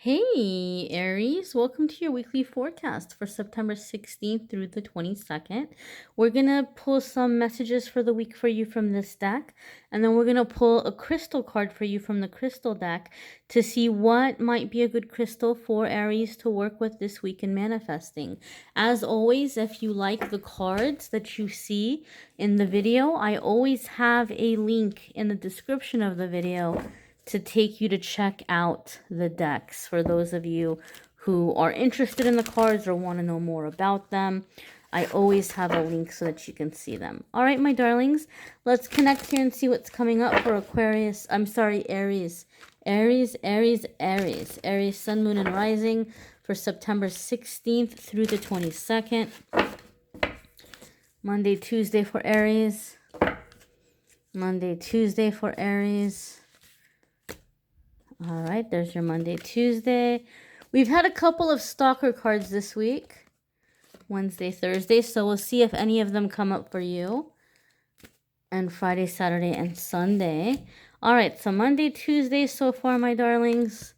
Hey, Aries, welcome to your weekly forecast for September 16th through the 22nd. We're going to pull some messages for the week for you from this deck, and then we're going to pull a crystal card for you from the crystal deck to see what might be a good crystal for Aries to work with this week in manifesting. As always, if you like the cards that you see in the video, I always have a link in the description of the video to take you to check out the decks for those of you who are interested in the cards or want to know more about them. I always have a link so that you can see them. All right, my darlings, let's connect here and see what's coming up for Aquarius. I'm sorry, Aries. Aries, Sun, Moon, and Rising for September 16th through the 22nd. Monday, Tuesday for Aries. Monday, Tuesday for Aries. All right, there's your Monday, Tuesday. We've had a couple of stalker cards this week. Wednesday, Thursday. So we'll see if any of them come up for you. And Friday, Saturday, and Sunday. All right, so Monday, Tuesday so far, my darlings.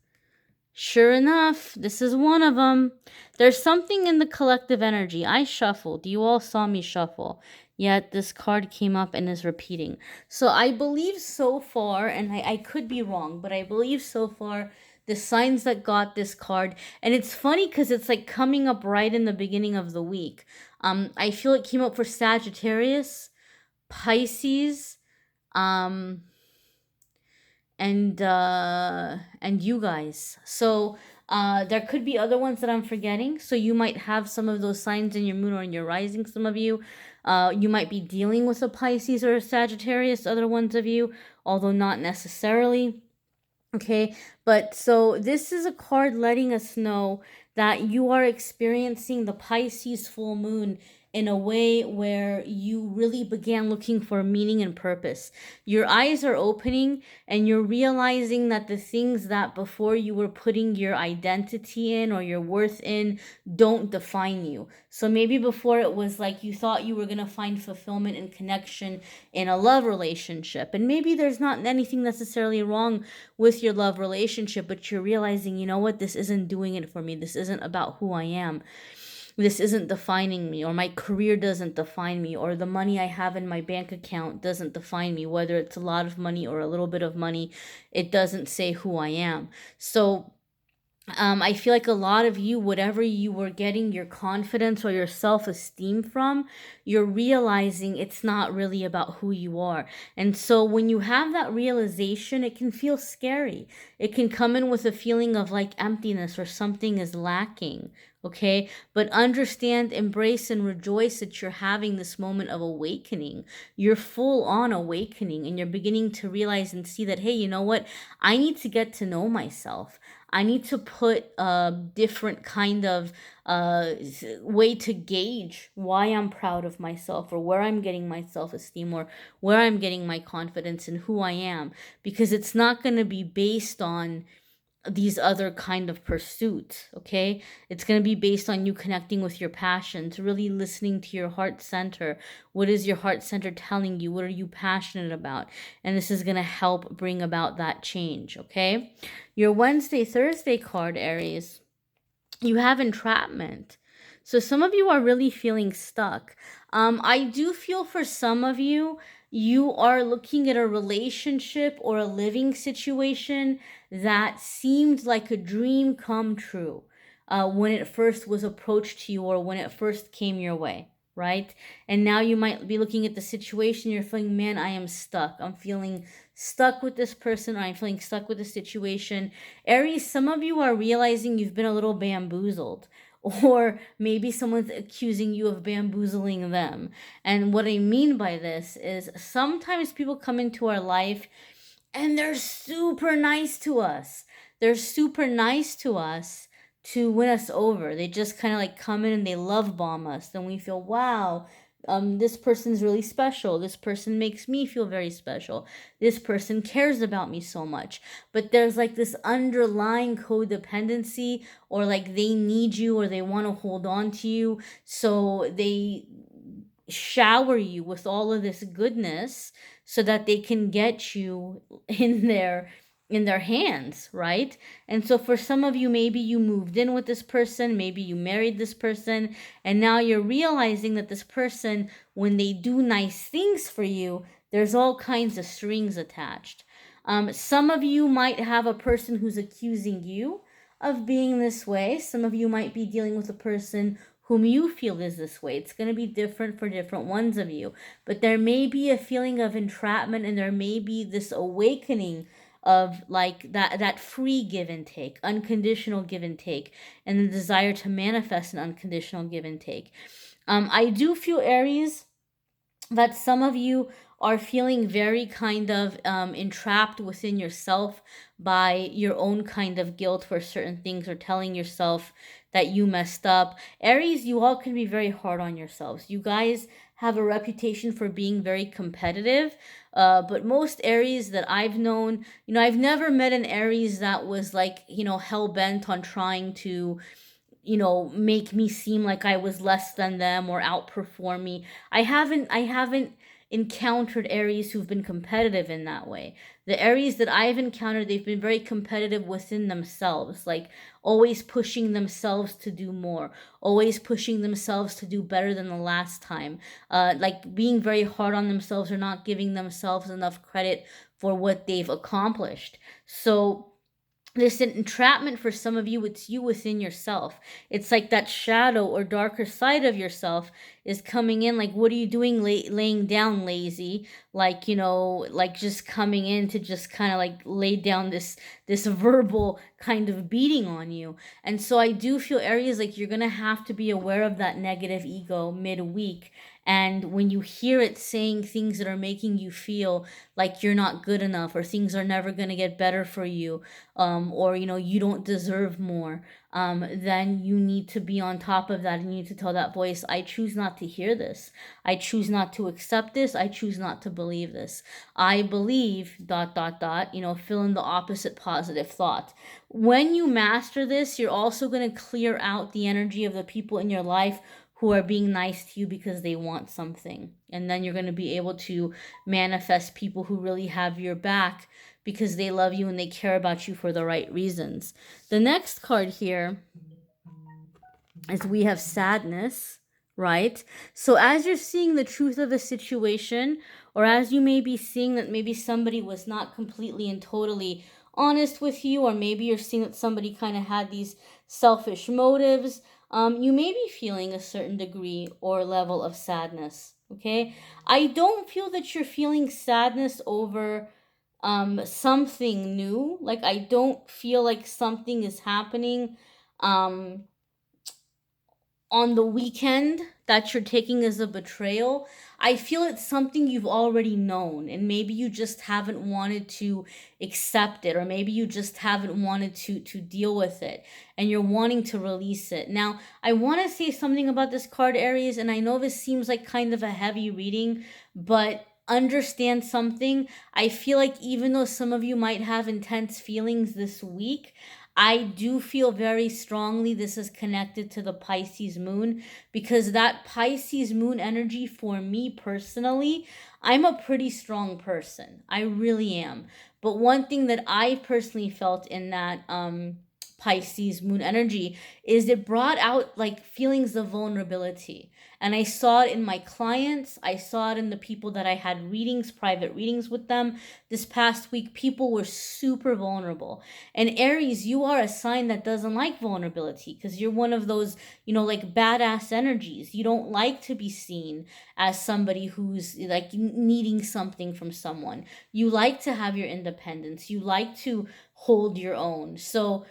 Sure enough, this is one of them. There's something in the collective energy. I shuffled. You all saw me shuffle. Yet this card came up and is repeating. So I believe so far, and I could be wrong, but I believe so far the signs that got this card. And it's funny because it's like coming up right in the beginning of the week. I feel it came up for Sagittarius, Pisces, and you guys. So there could be other ones that I'm forgetting. So you might have some of those signs in your moon or in your rising. Some of you, you might be dealing with a Pisces or a Sagittarius. Other ones of you, although not necessarily. Okay, but so this is a card letting us know that you are experiencing the Pisces full moon in a way where you really began looking for meaning and purpose. Your eyes are opening and you're realizing that the things that before you were putting your identity in or your worth in don't define you. So maybe before it was like you thought you were going to find fulfillment and connection in a love relationship. And maybe there's not anything necessarily wrong with your love relationship, but you're realizing, you know what, this isn't doing it for me. This isn't about who I am. This isn't defining me, or my career doesn't define me, or the money I have in my bank account doesn't define me. Whether it's a lot of money or a little bit of money, it doesn't say who I am. So I feel like a lot of you, whatever you were getting your confidence or your self-esteem from, you're realizing it's not really about who you are. And so when you have that realization, it can feel scary. It can come in with a feeling of like emptiness or something is lacking. Okay, but understand, embrace, and rejoice that you're having this moment of awakening. You're full on awakening and you're beginning to realize and see that, hey, you know what? I need to get to know myself. I need to put a different kind of way to gauge why I'm proud of myself or where I'm getting my self-esteem or where I'm getting my confidence in who I am. Because it's not going to be based on these other kind of pursuits, okay? It's going to be based on you connecting with your passions, really listening to your heart center. What is your heart center telling you? What are you passionate about? And this is going to help bring about that change, okay? Your Wednesday, Thursday card, Aries, you have entrapment. So some of you are really feeling stuck. I do feel for some of you, you are looking at a relationship or a living situation that seemed like a dream come true when it first was approached to you or when it first came your way, right? And now you might be looking at the situation, you're feeling, man, I am stuck. I'm feeling stuck with this person, or I'm feeling stuck with the situation. Aries, some of you are realizing you've been a little bamboozled. Or maybe someone's accusing you of bamboozling them. And what I mean by this is sometimes people come into our life and they're super nice to us. They're super nice to us to win us over. They just kind of like come in and they love bomb us. Then we feel, wow, this person's really special. This person makes me feel very special. This person cares about me so much. But there's like this underlying codependency, or like they need you or they want to hold on to you. So they shower you with all of this goodness so that they can get you in their in their hands, right? And so for some of you, maybe you moved in with this person, maybe you married this person, and now you're realizing that this person, when they do nice things for you, there's all kinds of strings attached. Some of you might have a person who's accusing you of being this way. Some of you might be dealing with a person whom you feel is this way. It's going to be different for different ones of you. But there may be a feeling of entrapment, and there may be this awakening of like that free give and take, unconditional give and take, and the desire to manifest an unconditional give and take. I do feel, Aries, that some of you are feeling very kind of entrapped within yourself by your own kind of guilt for certain things, or telling yourself that you messed up. Aries, you all can be very hard on yourselves. You guys have a reputation for being very competitive, but most Aries that I've known, I've never met an Aries that was like, hell-bent on trying to make me seem like I was less than them or outperform me. I haven't encountered Aries who've been competitive in that way. The Aries that I've encountered, they've been very competitive within themselves, like always pushing themselves to do more, always pushing themselves to do better than the last time, like being very hard on themselves or not giving themselves enough credit for what they've accomplished. So there's an entrapment for some of you. It's you within yourself. It's like that shadow or darker side of yourself is coming in. Like, what are you doing laying down lazy? Like, like just coming in to just kind of like lay down this verbal kind of beating on you. And so I do feel, Aries, like you're going to have to be aware of that negative ego midweek. And when you hear it saying things that are making you feel like you're not good enough, or things are never going to get better for you, or you don't deserve more, then you need to be on top of that, and you need to tell that voice, I choose not to hear this. I choose not to accept this. I choose not to believe this. I believe ... fill in the opposite positive thought. When you master this, you're also going to clear out the energy of the people in your life who are being nice to you because they want something. And then you're going to be able to manifest people who really have your back because they love you and they care about you for the right reasons. The next card here is we have sadness, right? So as you're seeing the truth of a situation, or as you may be seeing that maybe somebody was not completely and totally honest with you, or maybe you're seeing that somebody kind of had these selfish motives, you may be feeling a certain degree or level of sadness, okay? I don't feel that you're feeling sadness over something new. Like, I don't feel like something is happening um on the weekend that you're taking as a betrayal. I feel it's something you've already known, and maybe you just haven't wanted to accept it, or maybe you just haven't wanted to deal with it, and you're wanting to release it. Now, I want to say something about this card, Aries, and I know this seems like kind of a heavy reading, but understand something. I feel like even though some of you might have intense feelings this week, I do feel very strongly this is connected to the Pisces moon, because that Pisces moon energy, for me personally, I'm a pretty strong person. I really am. But one thing that I personally felt in that Pisces moon energy is it brought out like feelings of vulnerability. And I saw it in my clients. I saw it in the people that I had readings, private readings with them this past week. People were super vulnerable. And Aries, you are a sign that doesn't like vulnerability, because you're one of those, like badass energies. You don't like to be seen as somebody who's like needing something from someone. You like to have your independence. You like to hold your own. So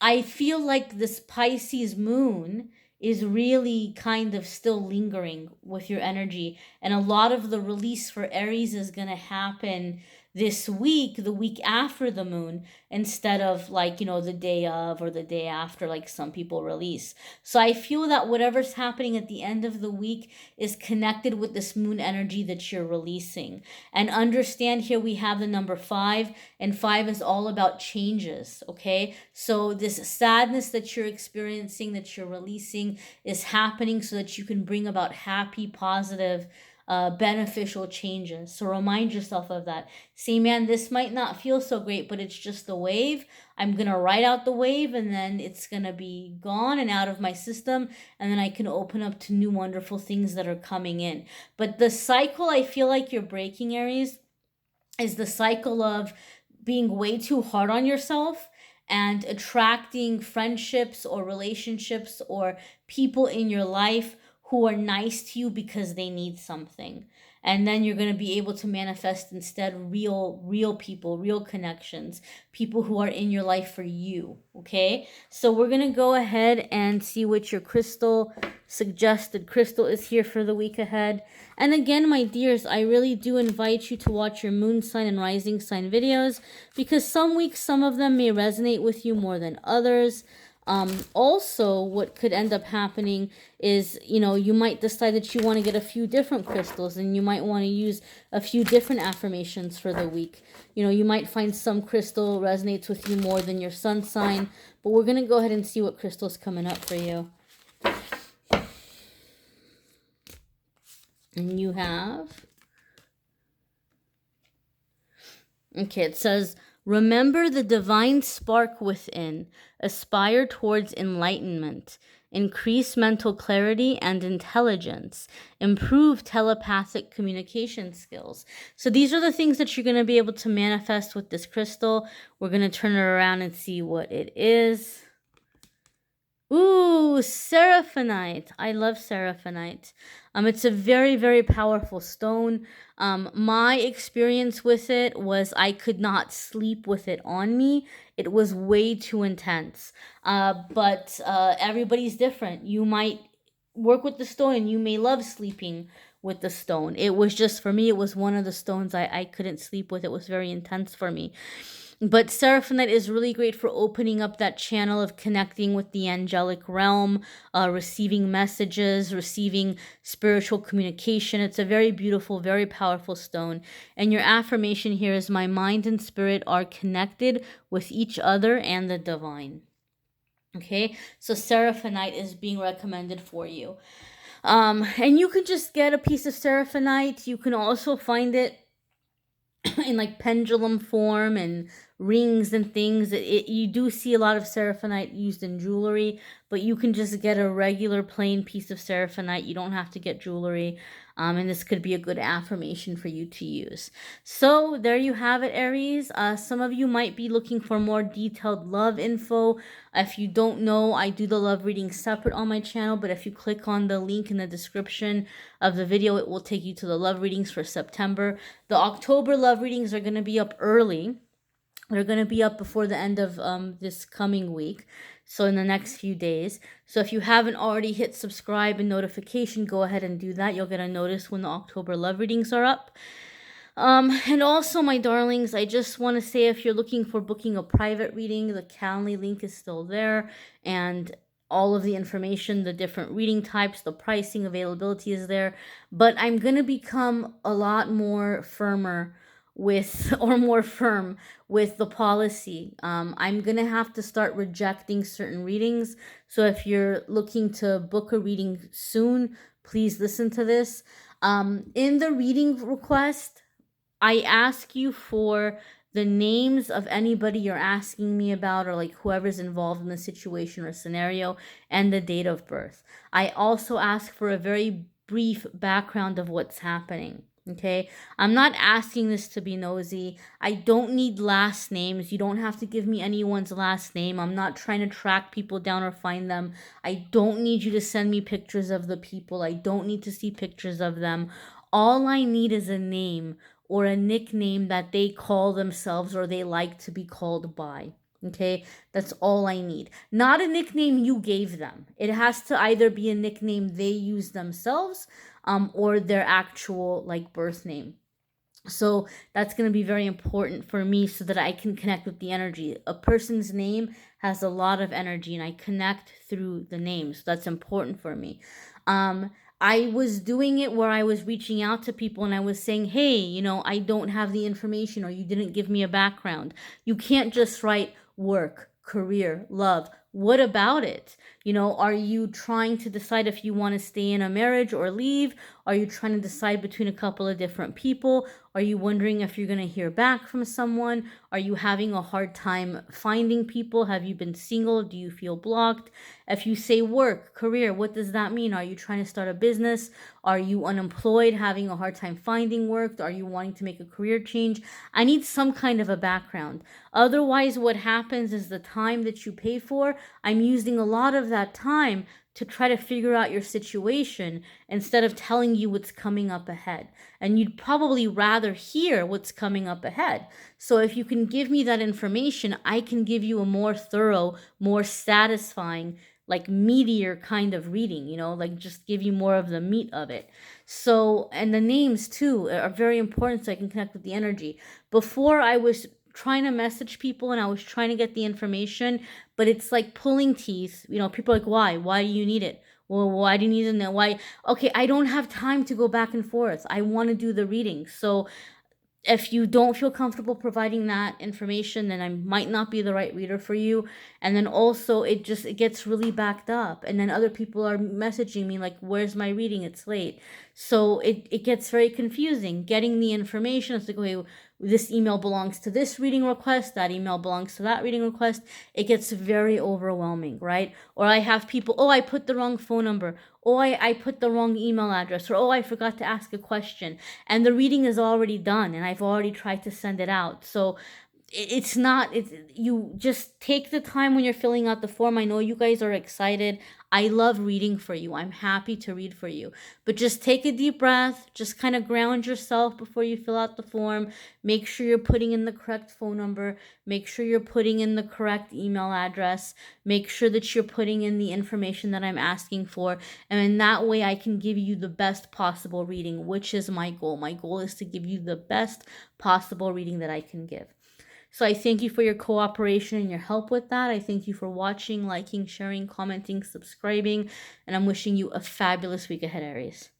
I feel like this Pisces moon is really kind of still lingering with your energy. And a lot of the release for Aries is going to happen this week, the week after the moon, instead of like, the day of or the day after, like some people release. So I feel that whatever's happening at the end of the week is connected with this moon energy that you're releasing. And understand, here we have the number 5, and 5 is all about changes, okay? So this sadness that you're experiencing, that you're releasing, is happening so that you can bring about happy, positive beneficial changes. So remind yourself of that. See, man, this might not feel so great, but it's just a wave. I'm going to ride out the wave, and then it's going to be gone and out of my system, and then I can open up to new wonderful things that are coming in. But the cycle I feel like you're breaking, Aries, is the cycle of being way too hard on yourself and attracting friendships or relationships or people in your life who are nice to you because they need something. And then you're going to be able to manifest instead real people, real connections, people who are in your life for you. Okay, so we're going to go ahead and see what your crystal suggested crystal is here for the week ahead. And again, my dears, I really do invite you to watch your moon sign and rising sign videos, because some weeks, some of them may resonate with you more than others. Also, what could end up happening is, you might decide that you want to get a few different crystals, and you might want to use a few different affirmations for the week. You might find some crystal resonates with you more than your sun sign, but we're going to go ahead and see what crystal's coming up for you. And you have, okay, it says, remember the divine spark within. Aspire towards enlightenment. Increase mental clarity and intelligence. Improve telepathic communication skills. So these are the things that you're going to be able to manifest with this crystal. We're going to turn it around and see what it is. Ooh, Seraphinite. I love Seraphinite. It's a very, very powerful stone. My experience with it was I could not sleep with it on me. It was way too intense. But everybody's different. You might work with the stone and you may love sleeping with the stone. It was just, for me, it was one of the stones I couldn't sleep with. It was very intense for me. But Seraphinite is really great for opening up that channel of connecting with the angelic realm, receiving messages, receiving spiritual communication. It's a very beautiful, very powerful stone. And your affirmation here is, my mind and spirit are connected with each other and the divine. Okay, so Seraphinite is being recommended for you. And you can just get a piece of Seraphinite. You can also find it in like pendulum form and rings and things. You do see a lot of Seraphinite used in jewelry, but you can just get a regular plain piece of Seraphinite. You don't have to get jewelry. And this could be a good affirmation for you to use. So there you have it, Aries. Some of you might be looking for more detailed love info. If you don't know, I do the love reading separate on my channel, but if you click on the link in the description of the video, it will take you to the love readings for September. The October love readings are going to be up early. They're going to be up before the end of this coming week, so in the next few days. So if you haven't already hit subscribe and notification, go ahead and do that. You'll get a notice when the October love readings are up. And also, my darlings, I just want to say, if you're looking for booking a private reading, the Calendly link is still there, and all of the information, the different reading types, the pricing, availability is there. But I'm going to become a lot more firm with the policy. I'm going to have to start rejecting certain readings. So if you're looking to book a reading soon, please listen to this. In the reading request, I ask you for the names of anybody you're asking me about, or like whoever's involved in the situation or scenario, and the date of birth. I also ask for a very brief background of what's happening. Okay, I'm not asking this to be nosy. I don't need last names. You don't have to give me anyone's last name. I'm not trying to track people down or find them. I don't need you to send me pictures of the people. I don't need to see pictures of them. All I need is a name or a nickname that they call themselves or they like to be called by. Okay, that's all I need. Not a nickname you gave them. It has to either be a nickname they use themselves, or their actual like birth name. So that's going to be very important for me so that I can connect with the energy. A person's name has a lot of energy, and I connect through the name. So that's important for me. I was doing it where I was reaching out to people and I was saying, hey, I don't have the information, or you didn't give me a background. You can't just write work, career, love, What about it? Are you trying to decide if you want to stay in a marriage or leave? Are you trying to decide between a couple of different people? Are you wondering if you're going to hear back from someone? Are you having a hard time finding people? Have you been single? Do you feel blocked? If you say work, career, what does that mean? Are you trying to start a business? Are you unemployed, having a hard time finding work? Are you wanting to make a career change? I need some kind of a background. Otherwise, what happens is the time that you pay for, I'm using a lot of that time to try to figure out your situation instead of telling you what's coming up ahead. And you'd probably rather hear what's coming up ahead. So if you can give me that information, I can give you a more thorough, more satisfying, like meatier kind of reading, like just give you more of the meat of it. So, and the names too are very important so I can connect with the energy. Before I was trying to message people and I was trying to get the information, but it's like pulling teeth. People are like, why? Why do you need it? Well, why do you need to know? Why? Okay, I don't have time to go back and forth. I want to do the reading. So if you don't feel comfortable providing that information, then I might not be the right reader for you. And then also it gets really backed up. And then other people are messaging me like, where's my reading? It's late. So it gets very confusing. Getting the information, it's like, okay, this email belongs to this reading request, that email belongs to that reading request. It gets very overwhelming, right? Or I have people, oh, I put the wrong phone number. Oh, I put the wrong email address. Or, oh, I forgot to ask a question. And the reading is already done and I've already tried to send it out. So you just take the time when you're filling out the form. I know you guys are excited. I love reading for you. I'm happy to read for you. But just take a deep breath. Just kind of ground yourself before you fill out the form. Make sure you're putting in the correct phone number. Make sure you're putting in the correct email address. Make sure that you're putting in the information that I'm asking for. And in that way, I can give you the best possible reading, which is my goal. My goal is to give you the best possible reading that I can give. So I thank you for your cooperation and your help with that. I thank you for watching, liking, sharing, commenting, subscribing, and I'm wishing you a fabulous week ahead, Aries.